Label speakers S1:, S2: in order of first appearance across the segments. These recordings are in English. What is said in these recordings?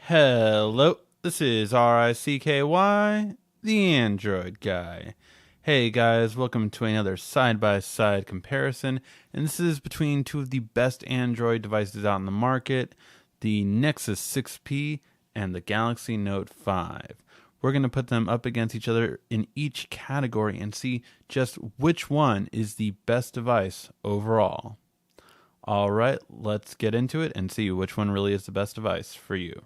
S1: Hello, this is RICKY, the Android guy. Hey guys, welcome to another side-by-side comparison, and this is between two of the best Android devices out in the market, the Nexus 6P and the Galaxy Note 5. We're going to put them up against each other in each category and see just which one is the best device overall. Alright, let's get into it and see which one really is the best device for you.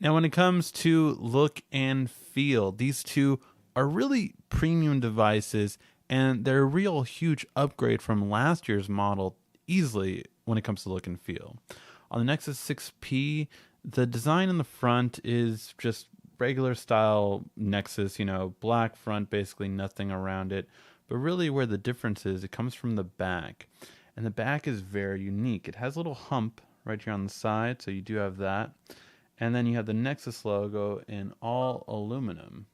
S1: Now, when it comes to look and feel, these two are really premium devices, and they're a real huge upgrade from last year's model easily when it comes to look and feel. On the Nexus 6P, the design in the front is just regular style Nexus, black front, basically nothing around it. But really where the difference is, it comes from the back. And the back is very unique. It has a little hump right here on the side, so you do have that. And then you have the Nexus logo in all aluminum.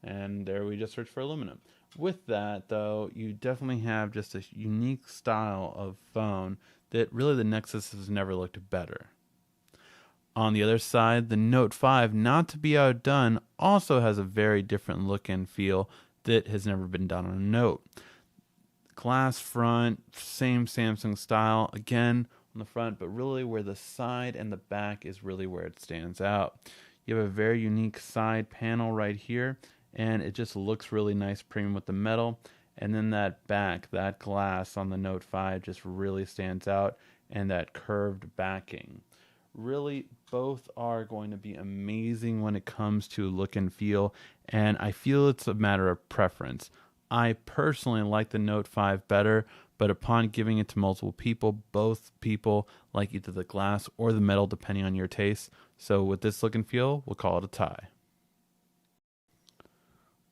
S1: And there we just searched for aluminum. With that, though, you definitely have just a unique style of phone that really the Nexus has never looked better. On the other side, the Note 5, not to be outdone, also has a very different look and feel that has never been done on a Note. Glass front, same Samsung style, again, on the front, but really where the side and the back is really where it stands out. You have a very unique side panel right here, and it just looks really nice premium with the metal. And then that back, that glass on the Note 5 just really stands out, and that curved backing. Really, both are going to be amazing when it comes to look and feel, and I feel it's a matter of preference. I personally like the Note 5 better, but upon giving it to multiple people, both people like either the glass or the metal depending on your taste. So with this look and feel, we'll call it a tie.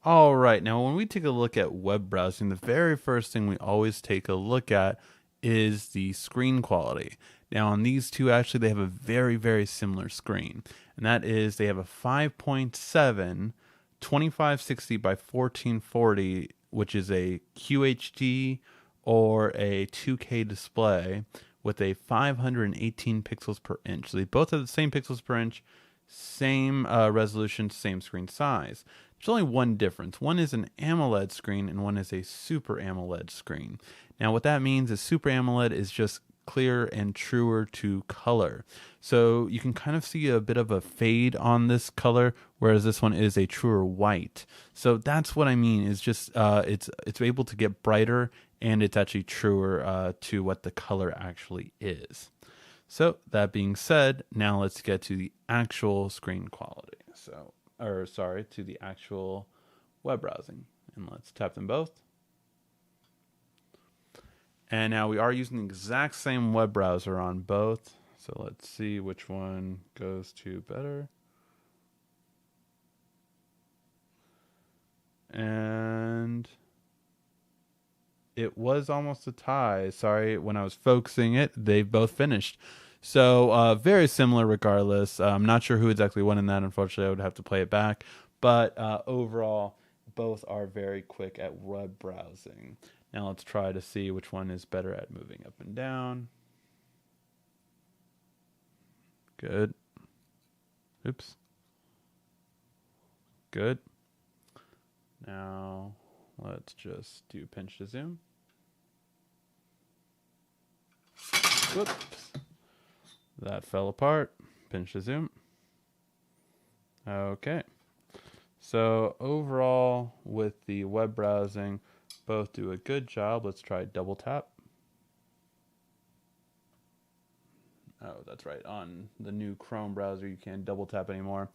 S1: Alright, now when we take a look at web browsing, the very first thing we always take a look at is the screen quality. Now on these two, actually they have a very, very similar screen. And that is they have a 5.7 2560 by 1440, which is a QHD or a 2K display with a 518 pixels per inch. So they both have the same pixels per inch, same resolution, same screen size. There's only one difference. One is an AMOLED screen and one is a Super AMOLED screen. Now what that means is Super AMOLED is just clearer and truer to color. So you can kind of see a bit of a fade on this color, whereas this one is a truer white. So that's what I mean, is just it's able to get brighter and it's actually truer to what the color actually is. So that being said, now let's get to the actual screen quality. To the actual web browsing. And let's tap them both. And now we are using the exact same web browser on both. So let's see which one goes to better. And it was almost a tie. Sorry, when I was focusing it, they both finished. So very similar regardless. I'm not sure who exactly won in that. Unfortunately, I would have to play it back. But overall, both are very quick at web browsing. Now let's try to see which one is better at moving up and down. Good. Oops. Good. Now let's just do pinch to zoom. Whoops. That fell apart. Pinch to zoom. Okay. So overall, with the web browsing, both do a good job. Let's try double tap. Oh, that's right. On the new Chrome browser, you can't double tap anymore.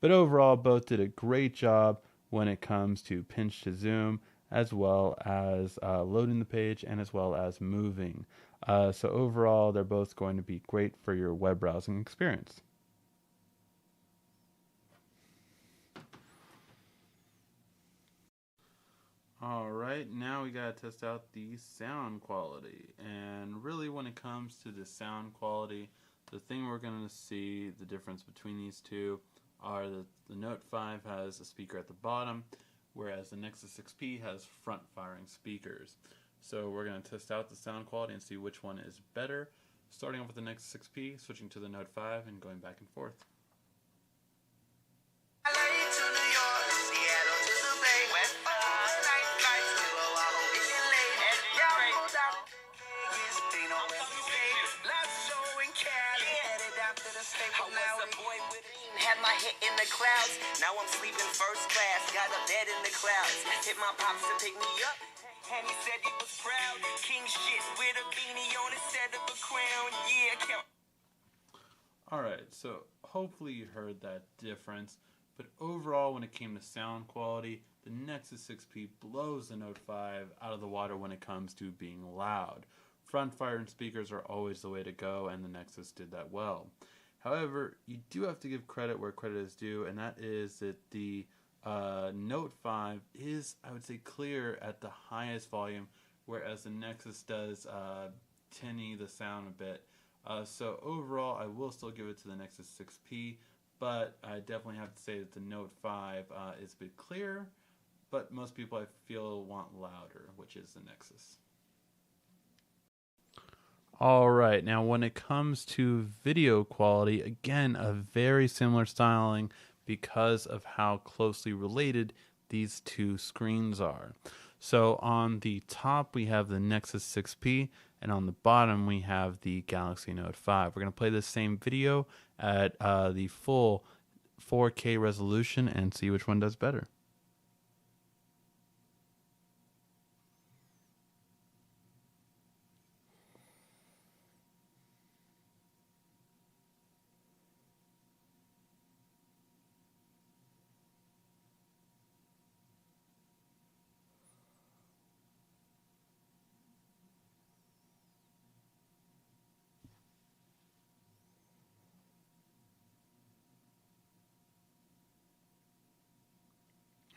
S1: But overall, both did a great job when it comes to pinch to zoom, as well as loading the page and as well as moving. So overall, they're both going to be great for your web browsing experience. Alright, now we gotta test out the sound quality. And really when it comes to the sound quality, the thing we're gonna see the difference between these two are that the Note 5 has a speaker at the bottom, whereas the Nexus 6P has front firing speakers. So we're going to test out the sound quality and see which one is better. Starting off with the Nexus 6P, switching to the Note 5, and going back and forth.
S2: Had my hit in the clouds. Now I'm sleeping first class. Got a bed in the clouds. Hit my pops to pick me up. And he said he was proud. King shit with a beanie on instead of a crown. Yeah.
S1: Alright, so hopefully you heard that difference. But overall, when it came to sound quality, the Nexus 6P blows the Note 5 out of the water when it comes to being loud. Front firing speakers are always the way to go, and the Nexus did that well. However, you do have to give credit where credit is due, and that is that the Note 5 is, I would say, clear at the highest volume, whereas the Nexus does tinny the sound a bit. So overall, I will still give it to the Nexus 6P, but I definitely have to say that the Note 5 is a bit clearer, but most people I feel want louder, which is the Nexus. Alright, now when it comes to video quality, again, a very similar styling because of how closely related these two screens are. So on the top we have the Nexus 6P, and on the bottom we have the Galaxy Note 5. We're going to play this same video at the full 4K resolution and see which one does better.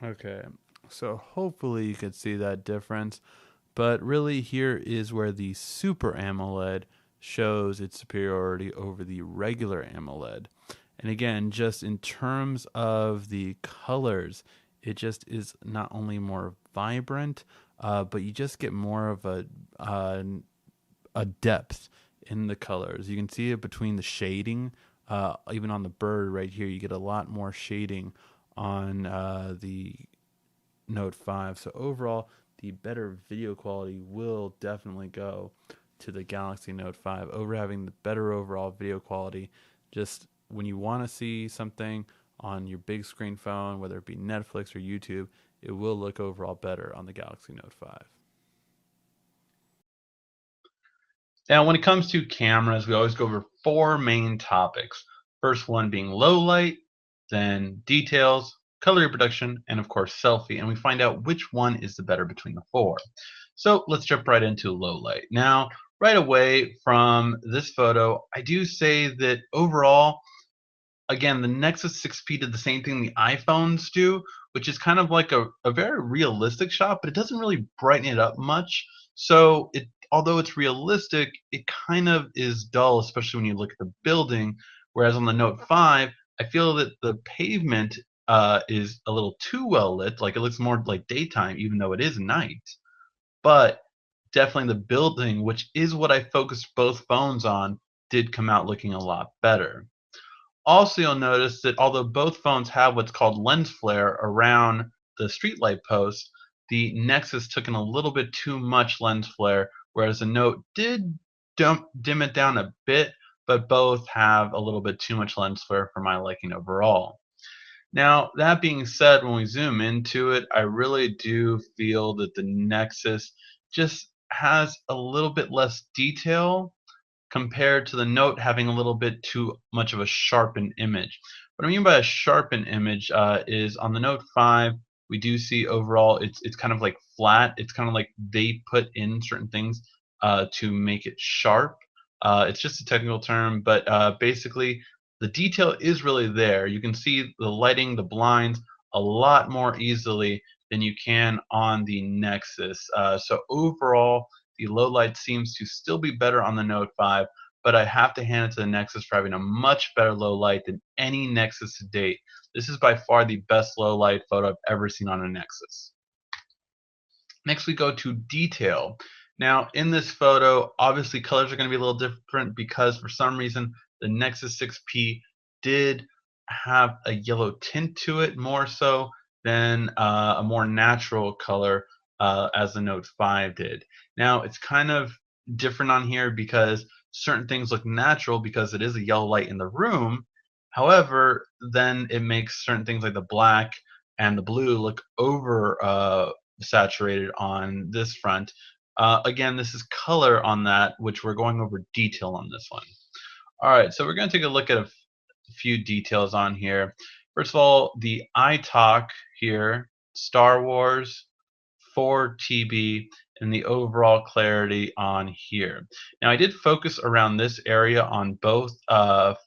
S1: Okay, so hopefully you could see that difference, but really here is where the Super AMOLED shows its superiority over the regular AMOLED. And again, just in terms of the colors, it just is not only more vibrant, but you just get more of a depth in the colors. You can see it between the shading, even on the bird right here, you get a lot more shading on the Note 5. So overall, the better video quality will definitely go to the Galaxy Note 5 over having the better overall video quality. Just when you want to see something on your big screen phone, whether it be Netflix or YouTube, it will look overall better on the Galaxy Note 5. Now, when it comes to cameras, we always go over four main topics. First one being low light, then details, color reproduction, and of course selfie. And we find out which one is the better between the four. So let's jump right into low light. Now, right away from this photo, I do say that overall, again, the Nexus 6P did the same thing the iPhones do, which is kind of like a very realistic shot, but it doesn't really brighten it up much. So although it's realistic, it kind of is dull, especially when you look at the building. Whereas on the Note 5, I feel that the pavement is a little too well lit, like it looks more like daytime, even though it is night. But definitely the building, which is what I focused both phones on, did come out looking a lot better. Also, you'll notice that although both phones have what's called lens flare around the streetlight post, the Nexus took in a little bit too much lens flare, whereas the Note did dim it down a bit, but both have a little bit too much lens flare for my liking overall. Now, that being said, when we zoom into it, I really do feel that the Nexus just has a little bit less detail compared to the Note having a little bit too much of a sharpened image. What I mean by a sharpened image is on the Note 5, we do see overall it's kind of like flat. It's kind of like they put in certain things to make it sharp. It's just a technical term, but basically the detail is really there. You can see the lighting, the blinds a lot more easily than you can on the Nexus. So overall, the low light seems to still be better on the Note 5, but I have to hand it to the Nexus for having a much better low light than any Nexus to date. This is by far the best low light photo I've ever seen on a Nexus. Next we go to detail. Now, in this photo, obviously colors are going to be a little different because for some reason the Nexus 6P did have a yellow tint to it more so than a more natural color as the Note 5 did. Now, it's kind of different on here because certain things look natural because it is a yellow light in the room. However, then it makes certain things like the black and the blue look over saturated on this front. Again, this is color on that, which we're going over detail on this one. All right, so we're going to take a look at a few details on here. First of all, the iTalk here, Star Wars, 4 TB, and the overall clarity on here. Now, I did focus around this area on both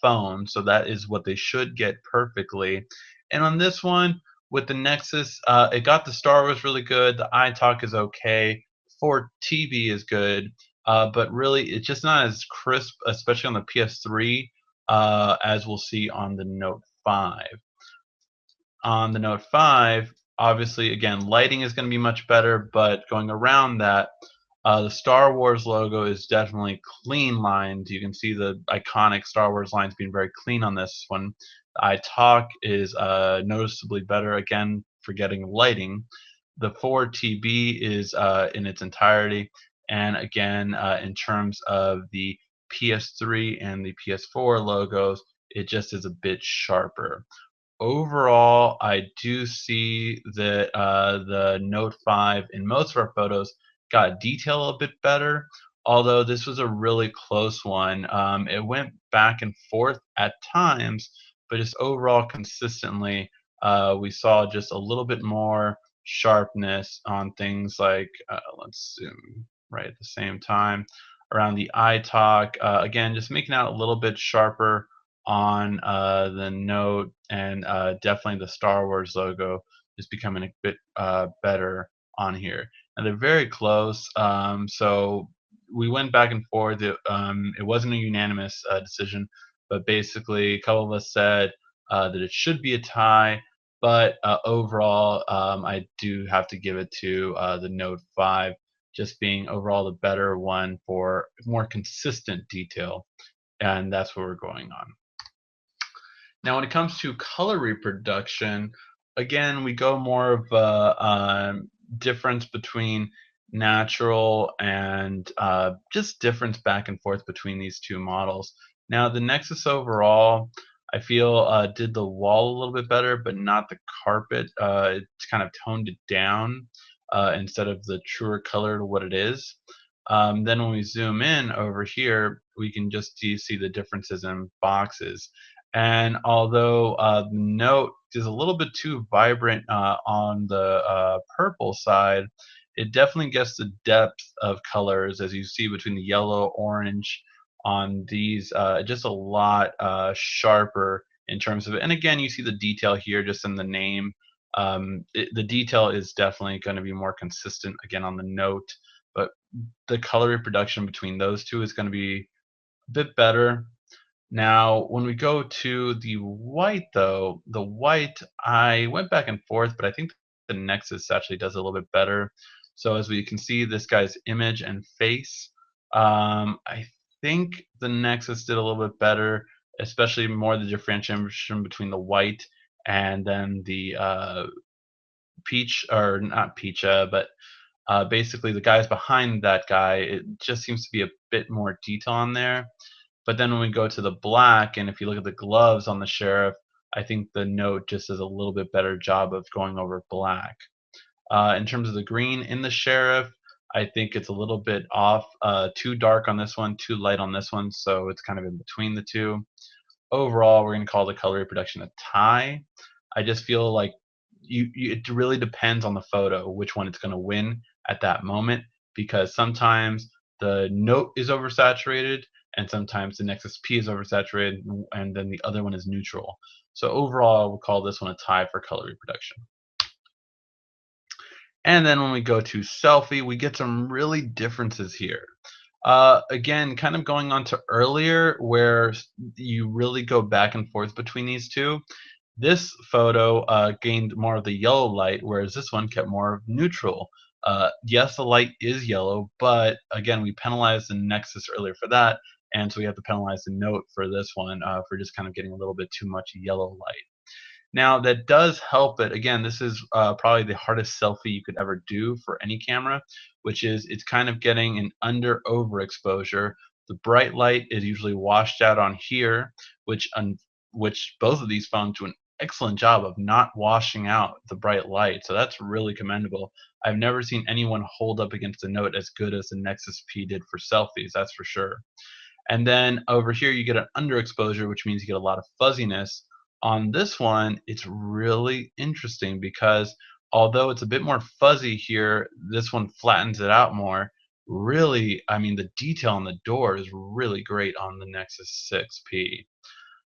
S1: phones, so that is what they should get perfectly. And on this one, with the Nexus, it got the Star Wars really good. The iTalk is okay. 4 TB is good, but really, it's just not as crisp, especially on the PS3, as we'll see on the Note 5. On the Note 5, obviously, again, lighting is going to be much better, but going around that, the Star Wars logo is definitely clean lined. You can see the iconic Star Wars lines being very clean on this one. The iTalk is noticeably better, again, for getting lighting. The 4 TB is in its entirety, and again, in terms of the PS3 and the PS4 logos, it just is a bit sharper. Overall, I do see that the Note 5 in most of our photos got detail a bit better, although this was a really close one. It went back and forth at times, but just overall consistently, we saw just a little bit more sharpness on things like, let's zoom right at the same time, around the eye talk. Again, just making out a little bit sharper on the Note, and definitely the Star Wars logo is becoming a bit better on here. And they're very close, so we went back and forth. It wasn't a unanimous decision, but basically a couple of us said that it should be a tie, but overall, I do have to give it to the Note 5, just being overall the better one for more consistent detail, and that's what we're going on. Now, when it comes to color reproduction, again, we go more of a difference between natural and just difference back and forth between these two models. Now, the Nexus overall, I feel did the wall a little bit better, but not the carpet. It's kind of toned it down instead of the truer color to what it is. Then when we zoom in over here, we can just see the differences in boxes. And although the Note is a little bit too vibrant on the purple side, it definitely gets the depth of colors as you see between the yellow, orange on these, just a lot sharper in terms of it. And again, you see the detail here just in the name. The detail is definitely going to be more consistent again on the Note, but the color reproduction between those two is going to be a bit better. Now, when we go to the white, though, the white, I went back and forth, but I think the Nexus actually does a little bit better. So as we can see, this guy's image and face, I think the Nexus did a little bit better, especially more the differentiation between the white and then the peach, or not peach, but basically the guys behind that guy. It just seems to be a bit more detail on there. But then when we go to the black, and if you look at the gloves on the sheriff, I think the Note just does a little bit better job of going over black. In terms of the green in the sheriff, I think it's a little bit off, too dark on this one, too light on this one, so it's kind of in between the two. Overall, we're going to call the color reproduction a tie. I just feel like it really depends on the photo which one it's going to win at that moment, because sometimes the Note is oversaturated and sometimes the Nexus P is oversaturated, and then the other one is neutral. So overall, we'll call this one a tie for color reproduction. And then when we go to selfie, we get some really differences here. Again, kind of going on to earlier where you really go back and forth between these two. This photo gained more of the yellow light, whereas this one kept more of neutral. Yes, the light is yellow, but again, we penalized the Nexus earlier for that, and so we have to penalize the Note for this one for just kind of getting a little bit too much yellow light. Now that does help it. Again, this is probably the hardest selfie you could ever do for any camera, which is it's kind of getting an under overexposure. The bright light is usually washed out on here, which both of these phones do an excellent job of not washing out the bright light. So that's really commendable. I've never seen anyone hold up against the Note as good as the Nexus P did for selfies, that's for sure. And then over here, you get an underexposure, which means you get a lot of fuzziness. On this one, it's really interesting because although it's a bit more fuzzy here, this one flattens it out more. Really, I mean, the detail on the door is really great on the Nexus 6P.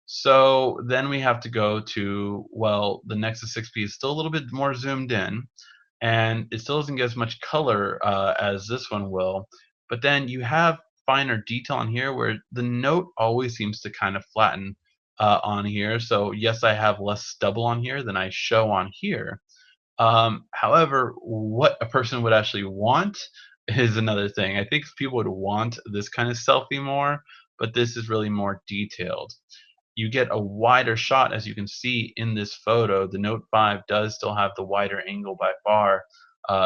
S1: So then we have to go to, well, the Nexus 6P is still a little bit more zoomed in, and it still doesn't get as much color as this one will. But then you have finer detail on here where the Note always seems to kind of flatten on here. So yes, I have less stubble on here than I show on here. However, what a person would actually want is another thing. I think people would want this kind of selfie more, but this is really more detailed. You get a wider shot, as you can see in this photo. The Note 5 does still have the wider angle by far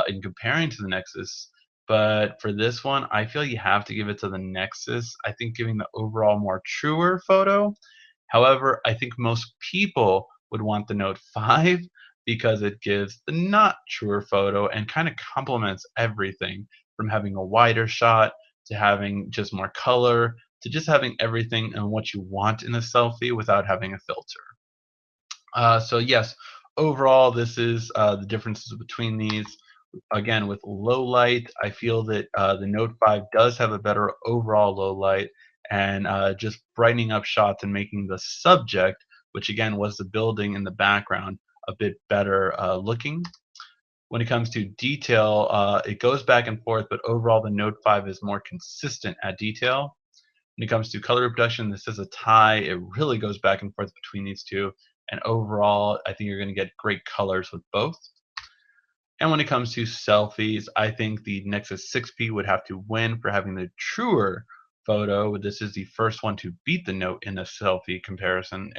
S1: in comparing to the Nexus. But for this one, I feel you have to give it to the Nexus. I think giving the overall more truer photo. However, I think most people would want the Note 5 because it gives the not truer photo and kind of complements everything from having a wider shot to having just more color to just having everything and what you want in a selfie without having a filter. So yes, overall, this is the differences between these. Again, with low light, I feel that the Note 5 does have a better overall low light and just brightening up shots and making the subject, which again was the building in the background, a bit better looking. When it comes to detail, it goes back and forth, but overall the Note 5 is more consistent at detail. When it comes to color reproduction, this is a tie. It really goes back and forth between these two. And overall, I think you're going to get great colors with both. And when it comes to selfies, I think the Nexus 6P would have to win for having the truer photo. This is the first one to beat the Note in a selfie comparison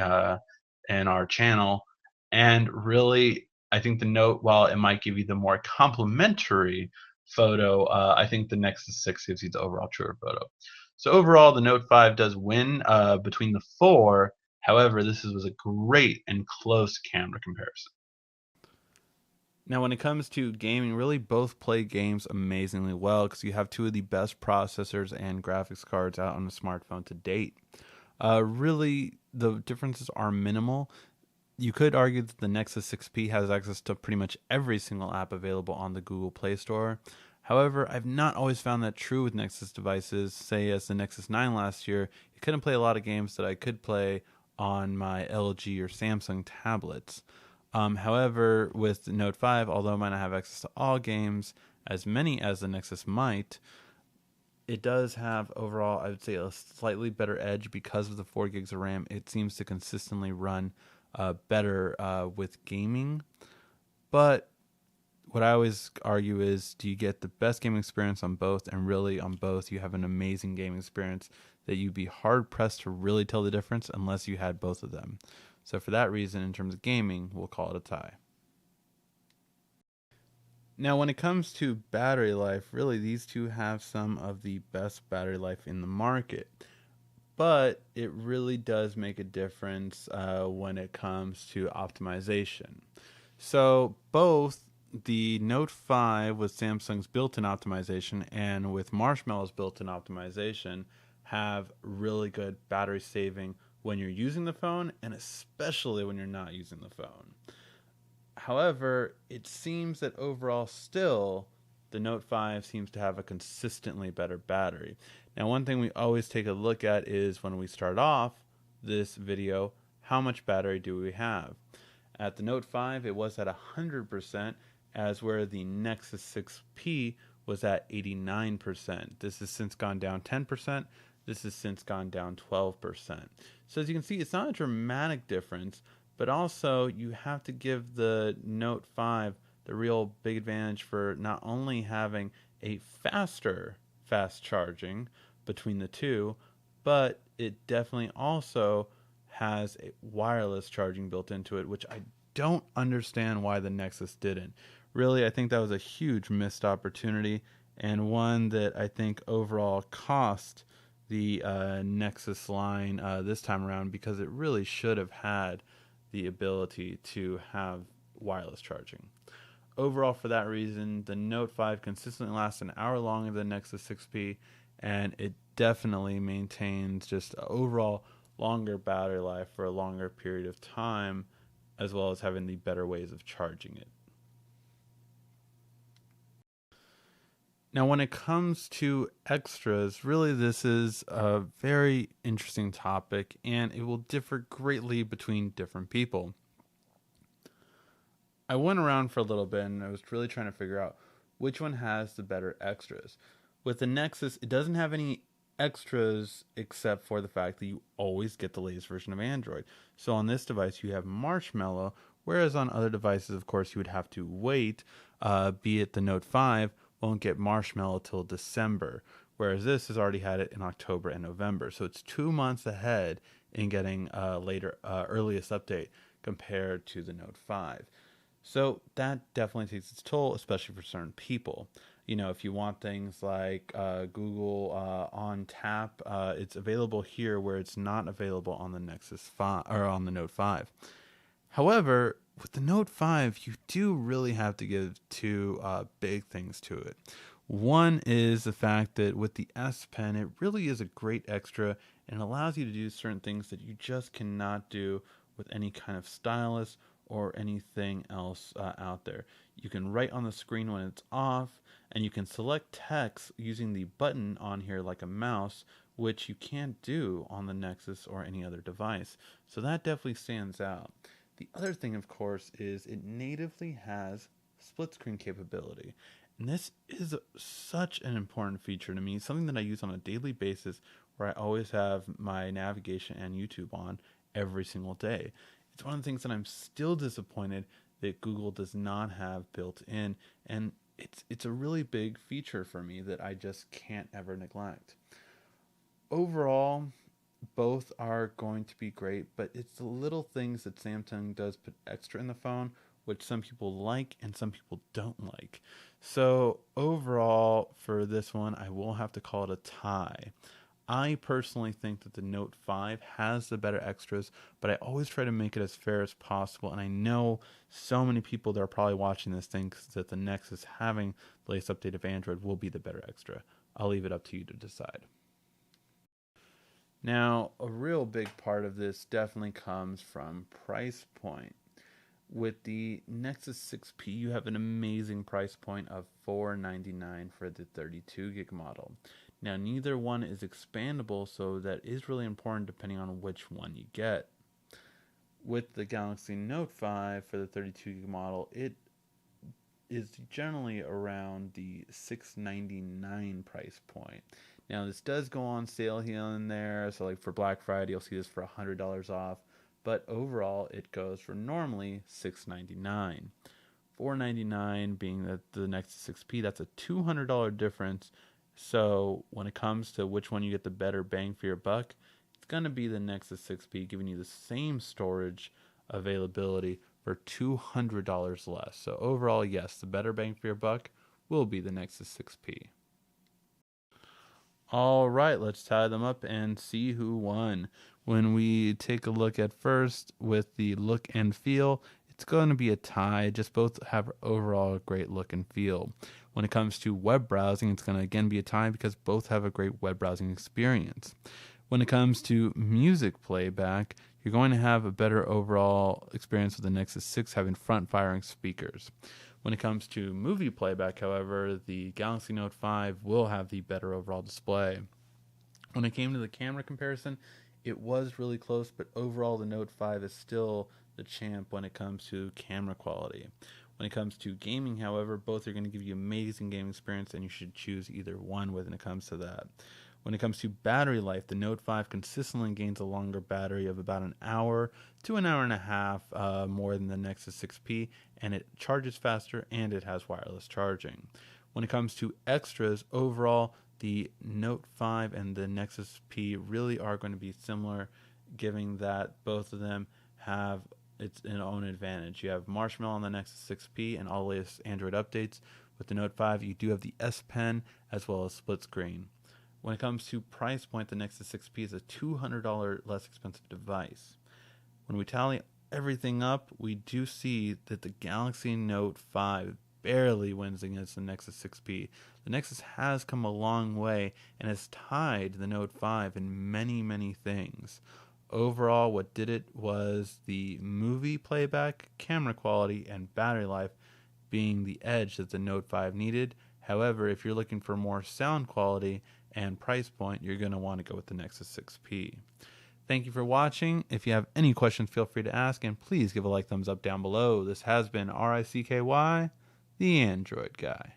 S1: in our channel. And really, I think the Note, while it might give you the more complementary photo, I think the Nexus 6 gives you the overall truer photo. So overall, the Note 5 does win between the four. However, was a great and close camera comparison. Now, when it comes to gaming, really both play games amazingly well because you have two of the best processors and graphics cards out on the smartphone to date. Really, the differences are minimal. You could argue that the Nexus 6P has access to pretty much every single app available on the Google Play Store. However, I've not always found that true with Nexus devices. Say, as the Nexus 9 last year, you couldn't play a lot of games that I could play on my LG or Samsung tablets. However, with the Note 5, although it might not have access to all games, as many as the Nexus might, it does have overall, I would say, a slightly better edge because of the 4 gigs of RAM. It seems to consistently run better with gaming. But what I always argue is, do you get the best gaming experience on both? And really, on both, you have an amazing gaming experience that you'd be hard pressed to really tell the difference unless you had both of them. So for that reason, in terms of gaming, we'll call it a tie. Now, when it comes to battery life, really these two have some of the best battery life in the market. But it really does make a difference when it comes to optimization. So both the Note 5 with Samsung's built-in optimization and with Marshmallow's built-in optimization have really good battery saving when you're using the phone, and especially when you're not using the phone. However, it seems that overall still the Note 5 seems to have a consistently better battery. Now, one thing we always take a look at is when we start off this video, how much battery do we have? At the Note 5, it was at 100%, as where the Nexus 6P was at 89%. This has since gone down 10%. This has since gone down 12%. So as you can see, it's not a dramatic difference, but also you have to give the Note 5 the real big advantage for not only having a faster fast charging between the two, but it definitely also has a wireless charging built into it, which I don't understand why the Nexus didn't. Really, I think that was a huge missed opportunity, and one that I think overall cost the Nexus line this time around, because it really should have had the ability to have wireless charging. Overall, for that reason, the Note 5 consistently lasts an hour longer than Nexus 6P, and it definitely maintains just overall longer battery life for a longer period of time, as well as having the better ways of charging it. Now, when it comes to extras, really this is a very interesting topic, and it will differ greatly between different people. I went around for a little bit and I was really trying to figure out which one has the better extras. With the Nexus, it doesn't have any extras except for the fact that you always get the latest version of Android. So on this device, you have Marshmallow, whereas on other devices, of course, you would have to wait. Be it the Note 5 won't get Marshmallow till December, whereas this has already had it in October and November. So it's 2 months ahead in getting earliest update compared to the Note 5. So that definitely takes its toll, especially for certain people. You know, if you want things like Google on Tap, it's available here where it's not available on the Nexus 5 or on the Note 5. However, with the Note 5, you do really have to give two big things to it. One is the fact that with the S Pen, it really is a great extra and allows you to do certain things that you just cannot do with any kind of stylus or anything else out there. You can write on the screen when it's off, and you can select text using the button on here like a mouse, which you can't do on the Nexus or any other device. So that definitely stands out. The other thing, of course, is it natively has split screen capability. And this is such an important feature to me, something that I use on a daily basis where I always have my navigation and YouTube on every single day. It's one of the things that I'm still disappointed that Google does not have built in, and it's a really big feature for me that I just can't ever neglect. Overall, both are going to be great, but it's the little things that Samsung does put extra in the phone, which some people like and some people don't like. So overall, for this one, I will have to call it a tie. I personally think that the Note 5 has the better extras, but I always try to make it as fair as possible. And I know so many people that are probably watching this think that the Nexus having the latest update of Android will be the better extra. I'll leave it up to you to decide. Now, a real big part of this definitely comes from price point. With the Nexus 6P, you have an amazing price point of $499 for the 32 gig model. Now, neither one is expandable, so that is really important depending on which one you get. With the Galaxy Note 5 for the 32 gig model, it is generally around the $699 price point. Now, this does go on sale here and there, so like for Black Friday, you'll see this for $100 off, but overall, it goes for normally $699. $499 being the Nexus 6P, that's a $200 difference. So when it comes to which one you get the better bang for your buck, it's going to be the Nexus 6P, giving you the same storage availability for $200 less. So overall, yes, the better bang for your buck will be the Nexus 6P. All right, let's tie them up and see who won. When we take a look at first with the look and feel, it's going to be a tie. Just both have overall a great look and feel. When it comes to web browsing, it's going to again be a tie because both have a great web browsing experience. When it comes to music playback, you're going to have a better overall experience with the Nexus 6 having front-firing speakers. When it comes to movie playback, however, the Galaxy Note 5 will have the better overall display. When it came to the camera comparison, it was really close, but overall the Note 5 is still the champ when it comes to camera quality. When it comes to gaming, however, both are going to give you amazing gaming experience, and you should choose either one when it comes to that. When it comes to battery life, the Note 5 consistently gains a longer battery of about an hour to an hour and a half more than the Nexus 6P, and it charges faster and it has wireless charging. When it comes to extras, overall, the Note 5 and the Nexus P really are going to be similar, given that both of them have its own advantage. You have Marshmallow on the Nexus 6P and all the latest Android updates. With the Note 5, you do have the S Pen as well as split screen. When it comes to price point, the Nexus 6P is a $200 less expensive device. When we tally everything up, we do see that the Galaxy Note 5 barely wins against the Nexus 6P. The Nexus has come a long way and has tied the Note 5 in many, many things. Overall, what did it was the movie playback, camera quality, and battery life being the edge that the Note 5 needed. However, if you're looking for more sound quality and price point, you're going to want to go with the Nexus 6P. Thank you for watching. If you have any questions, feel free to ask, and please give a thumbs up down below. This has been RICKY, the Android Guy.